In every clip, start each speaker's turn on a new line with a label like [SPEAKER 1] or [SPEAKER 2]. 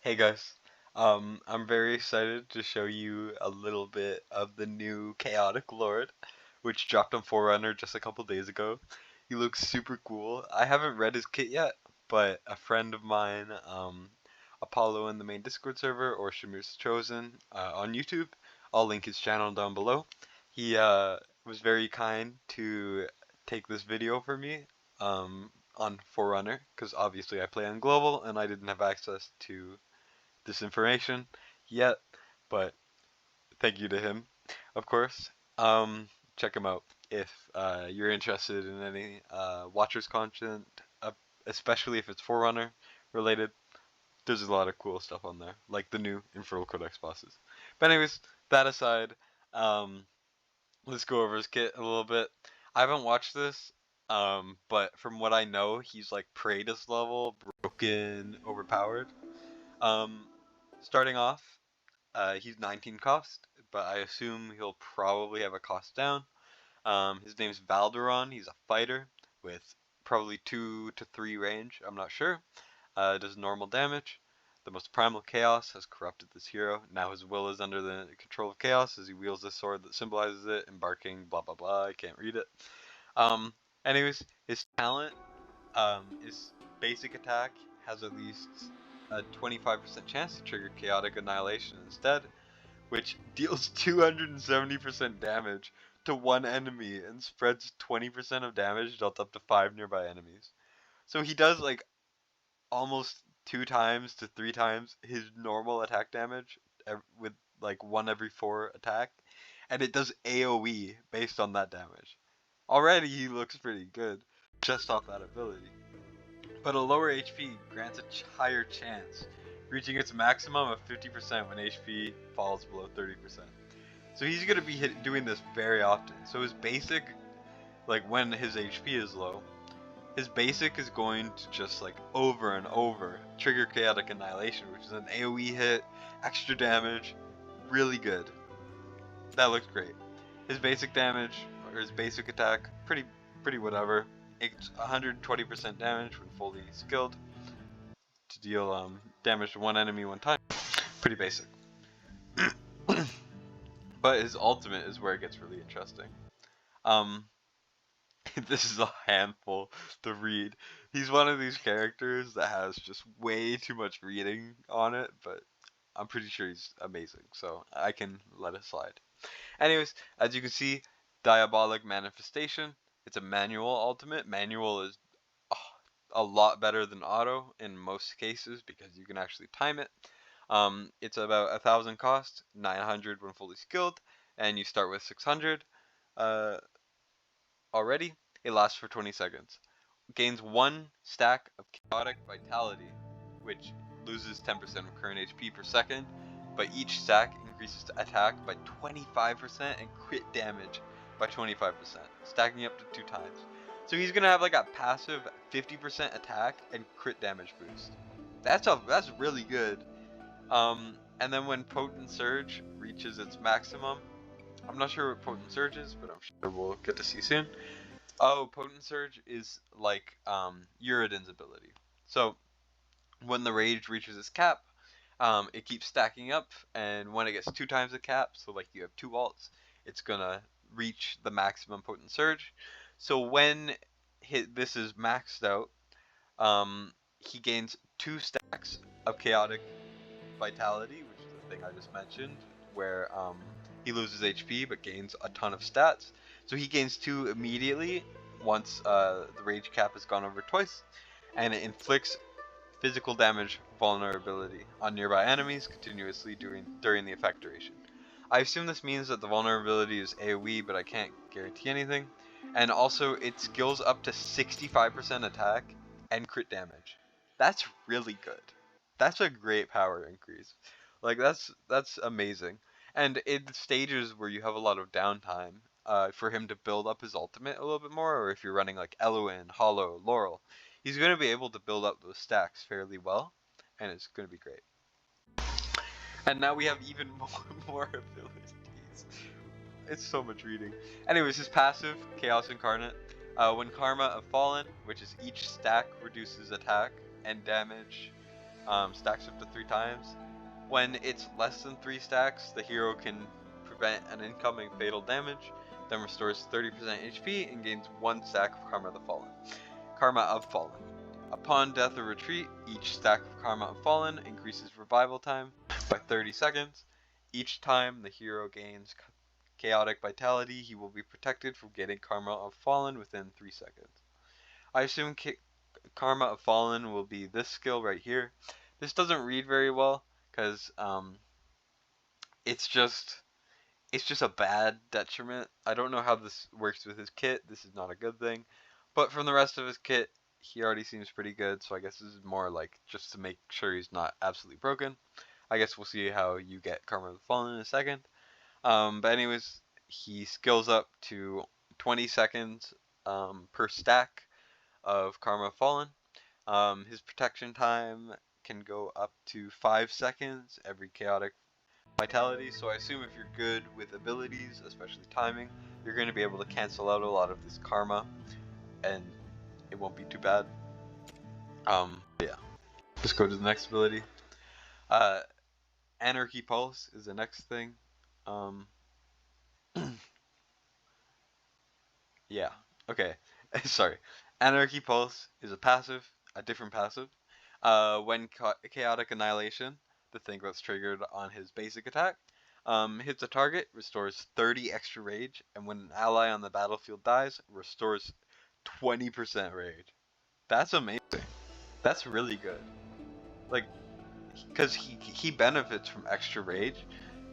[SPEAKER 1] Hey guys, I'm very excited to show you a little bit of the new Chaotic Lord, which dropped on Forerunner just a couple days ago. He looks super cool. I haven't read his kit yet, but a friend of mine, Apollo in the main Discord server, or Shamir's Chosen on YouTube, I'll link his channel down below. He was very kind to take this video for me on Forerunner, because obviously I play on Global and I didn't have access to this information yet, but thank you to him, of course. Check him out if you're interested in any Watchers content, especially if it's Forerunner related. There's a lot of cool stuff on there, like the new Infernal Codex bosses. But anyways, that aside, um, let's go over his kit a little bit. I haven't watched this, but from what I know, he's like Praetus level, broken, overpowered. Um, Starting off, he's 19 cost, but I assume he'll probably have a cost down. His name's Valderon. He's a fighter with probably 2 to 3 range. I'm not sure. Does normal damage. The most primal chaos has corrupted this hero. Now his will is under the control of chaos as he wields a sword that symbolizes it, embarking blah blah blah. I can't read it. Um, Anyways, his talent is basic attack has at least a 25% chance to trigger chaotic annihilation instead, which deals 270% damage to one enemy and spreads 20% of damage dealt up to 5 nearby enemies. So he does like almost 2 times to 3 times his normal attack damage with like 1 every 4 attack, and it does AoE based on that damage. Already he looks pretty good just off that ability. But a lower HP grants a higher chance, reaching its maximum of 50% when HP falls below 30%. So he's going to be doing this very often. So his basic, like when his HP is low, his basic is going to just like over and over trigger Chaotic Annihilation, which is an AoE hit, extra damage, really good. That looks great. His basic damage, or his basic attack, pretty whatever. It's 120% damage when fully skilled to deal damage to one enemy one time. Pretty basic. But his ultimate is where it gets really interesting. This is a handful to read. He's one of these characters that has just way too much reading on it, but I'm pretty sure he's amazing, so I can let it slide. Anyways, as you can see, Diabolic Manifestation. It's a manual ultimate. Manual is a lot better than auto in most cases because you can actually time it. It's about 1,000 cost, 900 when fully skilled, and you start with 600 already. It lasts for 20 seconds. Gains 1 stack of Chaotic Vitality, which loses 10% of current HP per second, but each stack increases to attack by 25% and crit damage by 25%, stacking up to 2 times. So he's gonna have like a passive 50% attack and crit damage boost. That's really good. And then when Potent Surge reaches its maximum, I'm not sure what Potent Surge is, but I'm sure we'll get to see soon. Oh, Potent Surge is like Uriden's ability. So when the rage reaches its cap, it keeps stacking up, and when it gets 2 times the cap, so like you have 2 ults, it's gonna reach the maximum Potent Surge. So when this is maxed out, he gains 2 stacks of Chaotic Vitality, which is the thing I just mentioned, where he loses HP but gains a ton of stats. So he gains 2 immediately once the rage cap has gone over twice, and it inflicts physical damage vulnerability on nearby enemies continuously during the effect duration. I assume this means that the vulnerability is AoE, but I can't guarantee anything. And also, it skills up to 65% attack and crit damage. That's really good. That's a great power increase. Like that's amazing. And in stages where you have a lot of downtime, for him to build up his ultimate a little bit more, or if you're running like Eloin, Hollow, Laurel, he's going to be able to build up those stacks fairly well, and it's going to be great. And now we have even more abilities. It's so much reading. Anyways, his passive, Chaos Incarnate. When Karma of Fallen, which is each stack reduces attack and damage stacks up to 3 times. When it's less than 3 stacks, the hero can prevent an incoming fatal damage, then restores 30% HP and gains 1 stack of Karma of the Fallen. Karma of Fallen. Upon death or retreat, each stack of Karma of Fallen increases revival time by 30 seconds. Each time the hero gains Chaotic Vitality, he will be protected from getting Karma of Fallen within 3 seconds. I assume Karma of Fallen will be this skill right here. This doesn't read very well because it's just a bad detriment. I don't know how this works with his kit. This is not a good thing. But from the rest of his kit, he already seems pretty good. So I guess this is more like just to make sure he's not absolutely broken. I guess we'll see how you get Karma of the Fallen in a second. But anyways, he skills up to 20 seconds per stack of Karma of Fallen. His protection time can go up to 5 seconds every Chaotic Vitality, so I assume if you're good with abilities, especially timing, you're going to be able to cancel out a lot of this Karma, and it won't be too bad. Yeah. Let's go to the next ability. Anarchy Pulse is the next thing. Yeah, okay. Sorry. Anarchy Pulse is a different passive. When Chaotic Annihilation, the thing that's triggered on his basic attack, hits a target, restores 30 extra rage, and when an ally on the battlefield dies, restores 20% rage. That's amazing. That's really good. Like, because he benefits from extra rage.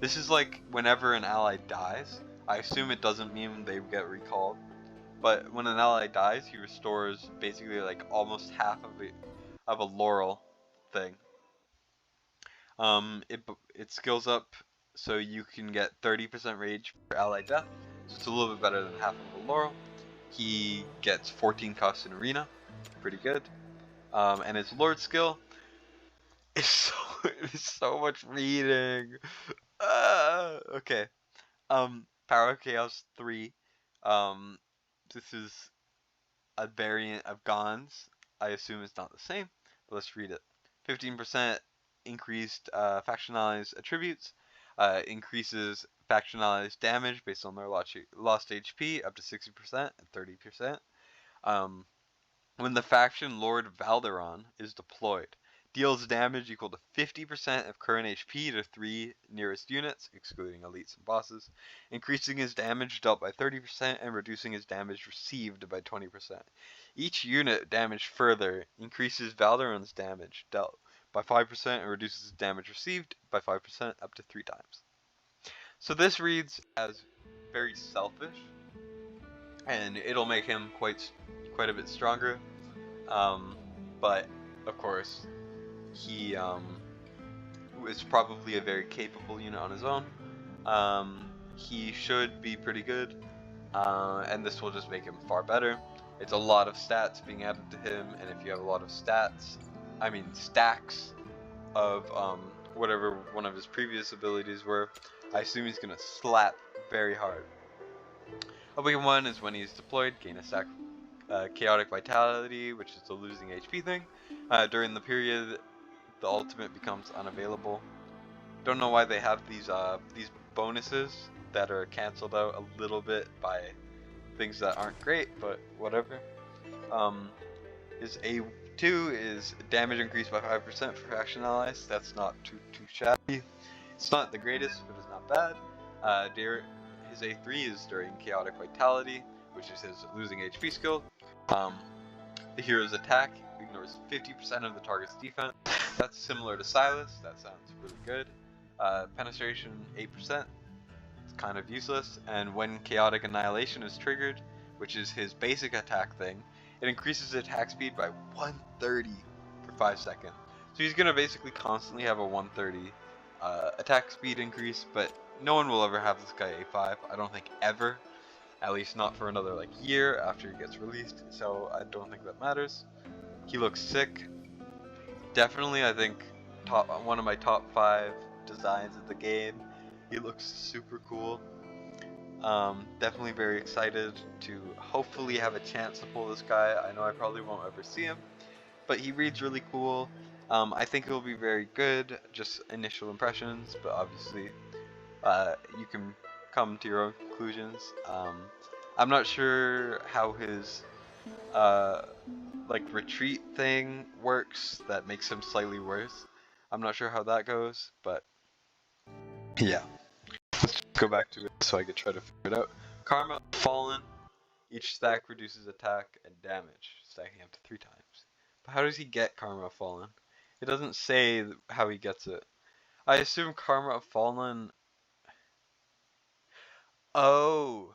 [SPEAKER 1] This is like whenever an ally dies, I assume it doesn't mean they get recalled, but when an ally dies, he restores basically like almost half of a laurel thing. It skills up so you can get 30% rage for ally death, so it's a little bit better than half of a laurel. He gets 14 costs in arena, pretty good. And his lord skill is so much reading. Okay. Power of Chaos 3. This is a variant of Gon's. I assume it's not the same, but let's read it. 15% increased factionalized attributes, increases factionalized damage based on their lost HP up to 60% and 30%. When the faction Lord Valderon is deployed, deals damage equal to 50% of current HP to 3 nearest units, excluding elites and bosses, increasing his damage dealt by 30% and reducing his damage received by 20%. Each unit damaged further increases Valderon's damage dealt by 5% and reduces his damage received by 5% up to 3 times. So this reads as very selfish, and it'll make him quite a bit stronger. But of course, he is probably a very capable unit on his own. He should be pretty good, and this will just make him far better. It's a lot of stats being added to him, and if you have a lot of stacks of whatever one of his previous abilities were, I assume he's gonna slap very hard. A big one is when he's deployed, gain a stack Chaotic Vitality, which is the losing HP thing. During the period, the ultimate becomes unavailable. Don't know why they have these bonuses that are canceled out a little bit by things that aren't great, but whatever. His A2 is damage increased by 5% for faction allies. That's not too shabby. It's not the greatest, but it's not bad. His A3 is during Chaotic Vitality, which is his losing HP skill. The hero's attack ignores 50% of the target's defense. That's similar to Silas. That sounds really good. Penetration 8%. It's kind of useless. And when Chaotic Annihilation is triggered, which is his basic attack thing, it increases attack speed by 130 for 5 seconds. So he's gonna basically constantly have a 130 attack speed increase, but no one will ever have this guy A5. I don't think ever. At least not for another like year after he gets released, so I don't think that matters. He looks sick. Definitely, I think one of my top 5 designs of the game. He looks super cool. Definitely very excited to hopefully have a chance to pull this guy. I know I probably won't ever see him, but he reads really cool. I think it'll be very good, just initial impressions, but obviously you can come to your own conclusions. I'm not sure how his uh, like retreat thing works that makes him slightly worse. I'm not sure how that goes, but yeah. Let's go back to it so I could try to figure it out. Karma Fallen. Each stack reduces attack and damage, stacking up to 3 times. But how does he get Karma Fallen? It doesn't say how he gets it. I assume Karma Fallen. Oh,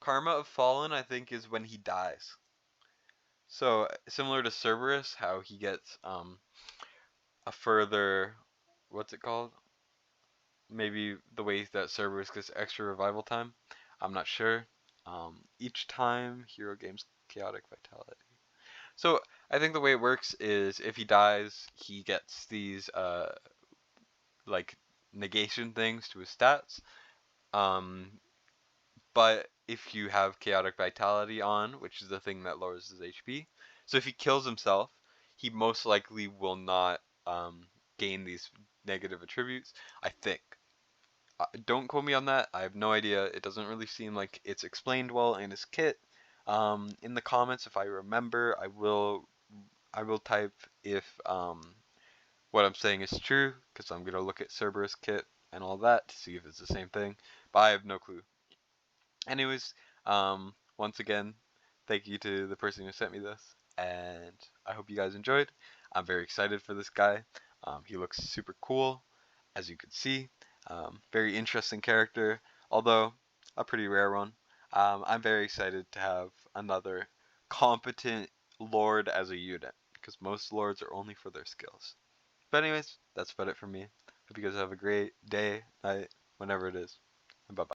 [SPEAKER 1] Karma of Fallen, I think, is when he dies. So similar to Cerberus, how he gets a further, what's it called? Maybe the way that Cerberus gets extra revival time. I'm not sure. Each time hero gains chaotic vitality. So I think the way it works is if he dies, he gets these like negation things to his stats. Um, but if you have chaotic vitality on, which is the thing that lowers his HP, so if he kills himself, he most likely will not gain these negative attributes. I think. Don't quote me on that. I have no idea. It doesn't really seem like it's explained well in his kit. In the comments, if I remember, I will type if what I'm saying is true, because I'm gonna look at Cerberus kit and all that to see if it's the same thing. But I have no clue. Anyways, once again, thank you to the person who sent me this, and I hope you guys enjoyed. I'm very excited for this guy. He looks super cool, as you could see. Very interesting character, although a pretty rare one. I'm very excited to have another competent Lord as a unit, because most Lords are only for their skills. But anyways, that's about it for me. Hope you guys have a great day, night, whenever it is. And bye bye.